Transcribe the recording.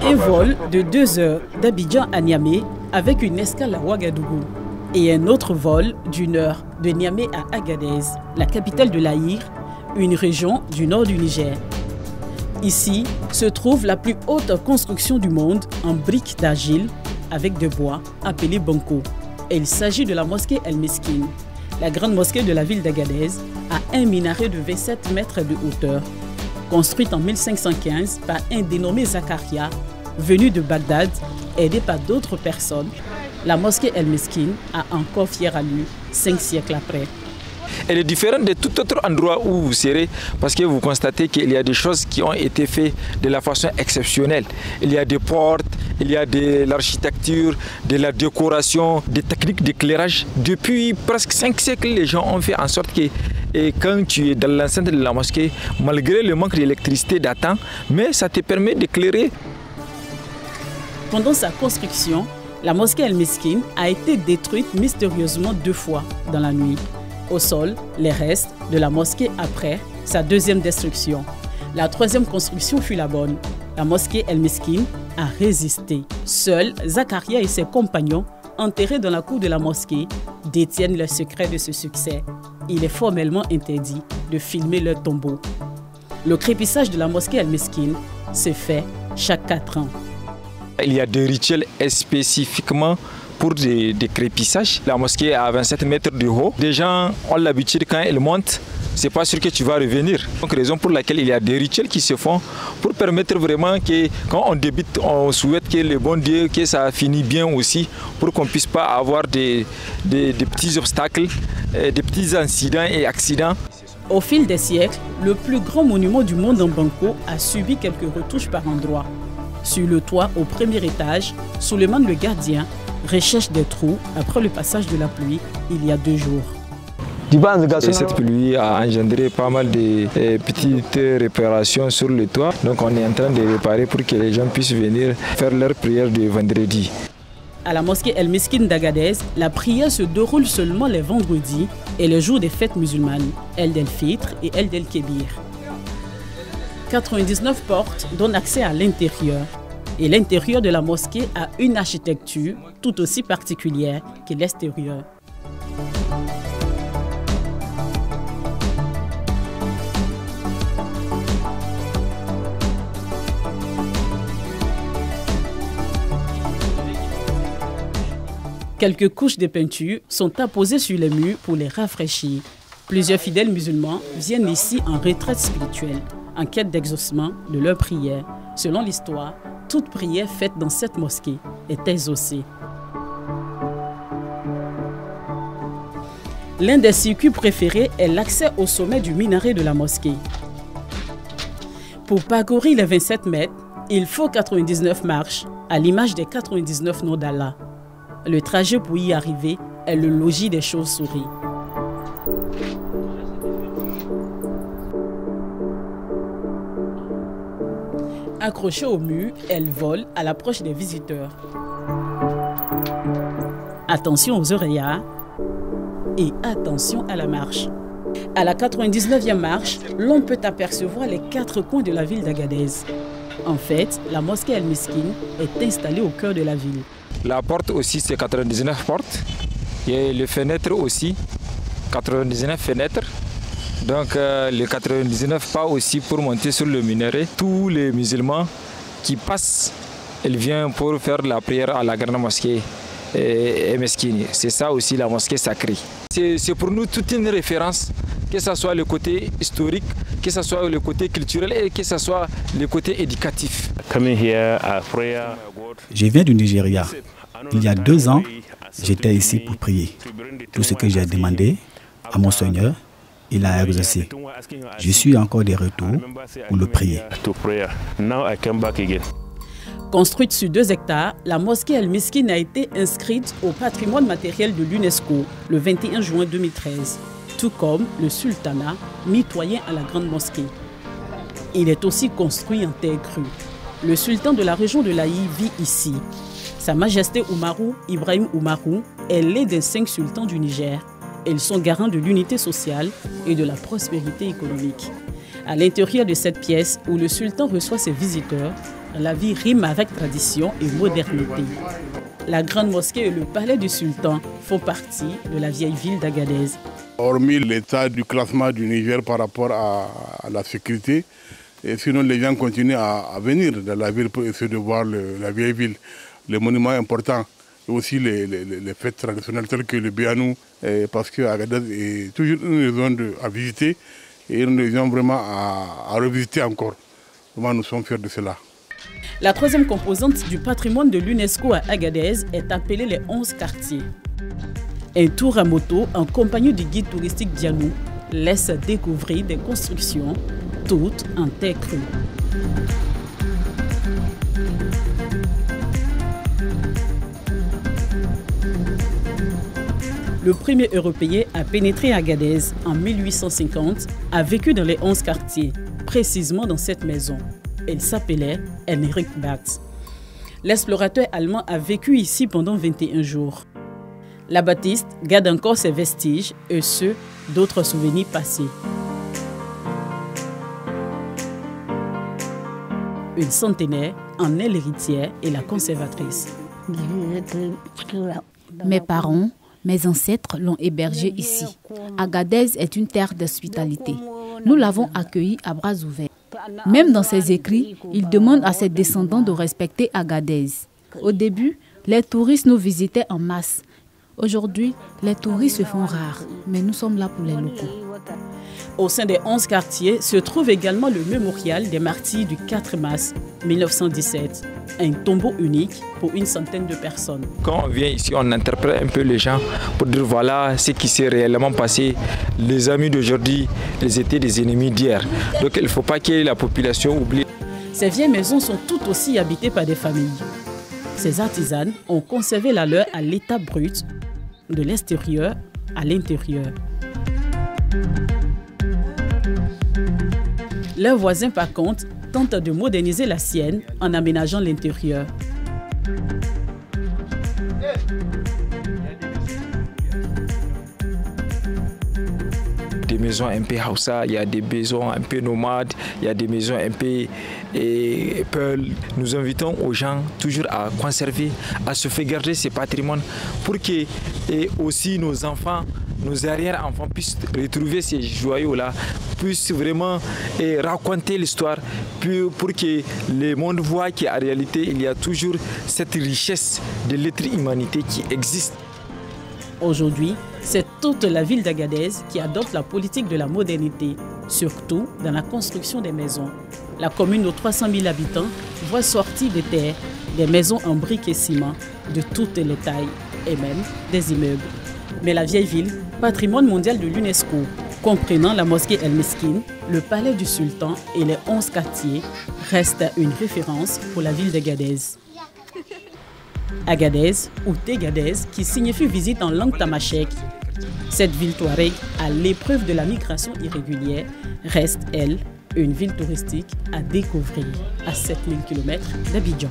Un vol de 2 heures d'Abidjan à Niamey avec une escale à Ouagadougou et un autre vol d'1 heure de Niamey à Agadez, la capitale de l'Aïr, une région du nord du Niger. Ici se trouve la plus haute construction du monde en briques d'argile avec de bois appelée Banco. Il s'agit de la mosquée El Meskin. La grande mosquée de la ville d'Agadez a un minaret de 27 mètres de hauteur. Construite en 1515 par un dénommé Zakaria, venu de Bagdad, aidé par d'autres personnes, la mosquée El Meskin a encore fière allure 5 siècles après. Elle est différente de tout autre endroit où vous serez parce que vous constatez qu'il y a des choses qui ont été faites de la façon exceptionnelle. Il y a des portes, il y a de l'architecture, de la décoration, des techniques d'éclairage. Depuis presque 5 siècles, les gens ont fait en sorte que quand tu es dans l'enceinte de la mosquée, malgré le manque d'électricité datant, mais ça te permet d'éclairer. Pendant sa construction, la mosquée El Meskin a été détruite mystérieusement 2 fois dans la nuit. Au sol, les restes de la mosquée après sa 2e destruction. La 3e construction fut la bonne. La mosquée El Meskin a résisté. Seuls Zakaria et ses compagnons, enterrés dans la cour de la mosquée, détiennent le secret de ce succès. Il est formellement interdit de filmer leur tombeau. Le crépissage de la mosquée El Meskin se fait chaque 4 ans. Il y a des rituels spécifiquement pour des crépissages. La mosquée est à 27 mètres de haut. Les gens ont l'habitude quand ils montent, c'est pas sûr que tu vas revenir. Donc raison pour laquelle il y a des rituels qui se font pour permettre vraiment que quand on débute, on souhaite que le bon Dieu, que ça finisse bien aussi, pour qu'on puisse pas avoir des petits obstacles, des petits incidents et accidents. Au fil des siècles, le plus grand monument du monde en Banco a subi quelques retouches par endroits. Sur le toit, au 1er étage, Souleymane le gardien recherche des trous après le passage de la pluie il y a 2 jours. Et cette pluie a engendré pas mal de petites réparations sur le toit. Donc on est en train de réparer pour que les gens puissent venir faire leur prière de vendredi. À la mosquée El Meskin d'Agadez, la prière se déroule seulement les vendredis et les jours des fêtes musulmanes, Eid el-Fitr et Eid el-Kébir. 99 portes donnent accès à l'intérieur. Et l'intérieur de la mosquée a une architecture tout aussi particulière que l'extérieur. Quelques couches de peinture sont apposées sur les murs pour les rafraîchir. Plusieurs fidèles musulmans viennent ici en retraite spirituelle, en quête d'exaucement de leurs prières. Selon l'histoire, toute prière faite dans cette mosquée est exaucée. L'un des circuits préférés est l'accès au sommet du minaret de la mosquée. Pour parcourir les 27 mètres, il faut 99 marches, à l'image des 99 noms d'Allah. Le trajet pour y arriver est le logis des chauves-souris. Accrochée au mur, elle vole à l'approche des visiteurs. Attention aux oreillards et attention à la marche. À la 99e marche, l'on peut apercevoir les 4 coins de la ville d'Agadez. En fait, la mosquée El Meskin est installée au cœur de la ville. La porte aussi, c'est 99 portes. Et les fenêtres aussi, 99 fenêtres. Donc les 99 pas aussi pour monter sur le minaret. Tous les musulmans qui passent, ils viennent pour faire la prière à la grande mosquée El Meskin. C'est ça aussi la mosquée sacrée. C'est pour nous toute une référence, que ce soit le côté historique, que ce soit le côté culturel et que ce soit le côté éducatif. Je viens du Nigeria. Il y a 2 ans, j'étais ici pour prier. Tout ce que j'ai demandé à mon Seigneur, il a exaucé. Je suis encore de retour pour le prier. Construite sur 2 hectares, la mosquée El Meskin a été inscrite au patrimoine matériel de l'UNESCO le 21 juin 2013, tout comme le sultanat mitoyen à la grande mosquée. Il est aussi construit en terre crue. Le sultan de la région de l'Aïr vit ici. Sa Majesté Oumarou Ibrahim Oumarou est l'un des 5 sultans du Niger. Ils sont garants de l'unité sociale et de la prospérité économique. À l'intérieur de cette pièce où le sultan reçoit ses visiteurs, la vie rime avec tradition et modernité. La grande mosquée et le palais du sultan font partie de la vieille ville d'Agadez. Hormis l'état du classement du Niger par rapport à la sécurité, et sinon les gens continuent à venir dans la ville pour essayer de voir la vieille ville, les monuments importants et aussi les fêtes traditionnelles telles que le Bianou, parce que Agadez est toujours une région à visiter et une région vraiment à revisiter encore. Vraiment, nous sommes fiers de cela. La troisième composante du patrimoine de l'UNESCO à Agadez est appelée les 11 quartiers. Un tour à moto en compagnie du guide touristique Dianou laisse découvrir des constructions, toutes en terre crue. Le premier Européen à pénétrer Agadez en 1850 a vécu dans les 11 quartiers, précisément dans cette maison. Elle s'appelait Henrik Bax. L'explorateur allemand a vécu ici pendant 21 jours. La bâtisse garde encore ses vestiges et ceux d'autres souvenirs passés. Une centenaire en est l'héritière et la conservatrice. Mes parents, mes ancêtres l'ont hébergé ici. Agadez est une terre d'hospitalité. Nous l'avons accueilli à bras ouverts. Même dans ses écrits, il demande à ses descendants de respecter Agadez. Au début, les touristes nous visitaient en masse. Aujourd'hui, les touristes se font rares, mais nous sommes là pour les locaux. Au sein des 11 quartiers se trouve également le mémorial des martyrs du 4 mars 1917, un tombeau unique pour une centaine de personnes. Quand on vient ici, on interprète un peu les gens pour dire voilà ce qui s'est réellement passé. Les amis d'aujourd'hui, ils étaient des ennemis d'hier. Donc il ne faut pas que la population oublie. Ces vieilles maisons sont toutes aussi habitées par des familles. Ces artisanes ont conservé la leur à l'état brut, de l'extérieur à l'intérieur. Leurs voisins, par contre, tentent de moderniser la sienne en aménageant l'intérieur. Des maisons un peu Hausa, il y a des maisons un peu nomades, il y a des maisons un peu Pearl. Nous invitons aux gens toujours à conserver, à se faire garder ces patrimoines pour que aussi nos enfants, nos arrière-enfants puissent retrouver ces joyaux-là, puissent vraiment raconter l'histoire pour que le monde voit qu'en réalité, il y a toujours cette richesse de l'être humanité qui existe. Aujourd'hui, c'est toute la ville d'Agadez qui adopte la politique de la modernité, surtout dans la construction des maisons. La commune de 300 000 habitants voit sortir des terres des maisons en briques et ciment de toutes les tailles et même des immeubles. Mais la vieille ville, patrimoine mondial de l'UNESCO, comprenant la mosquée El Meskin, le palais du sultan et les 11 quartiers, reste une référence pour la ville d'Agadez. Agadez ou Tegadez, qui signifie visite en langue tamashek. Cette ville touareg, à l'épreuve de la migration irrégulière, reste, elle, une ville touristique à découvrir à 7000 km d'Abidjan.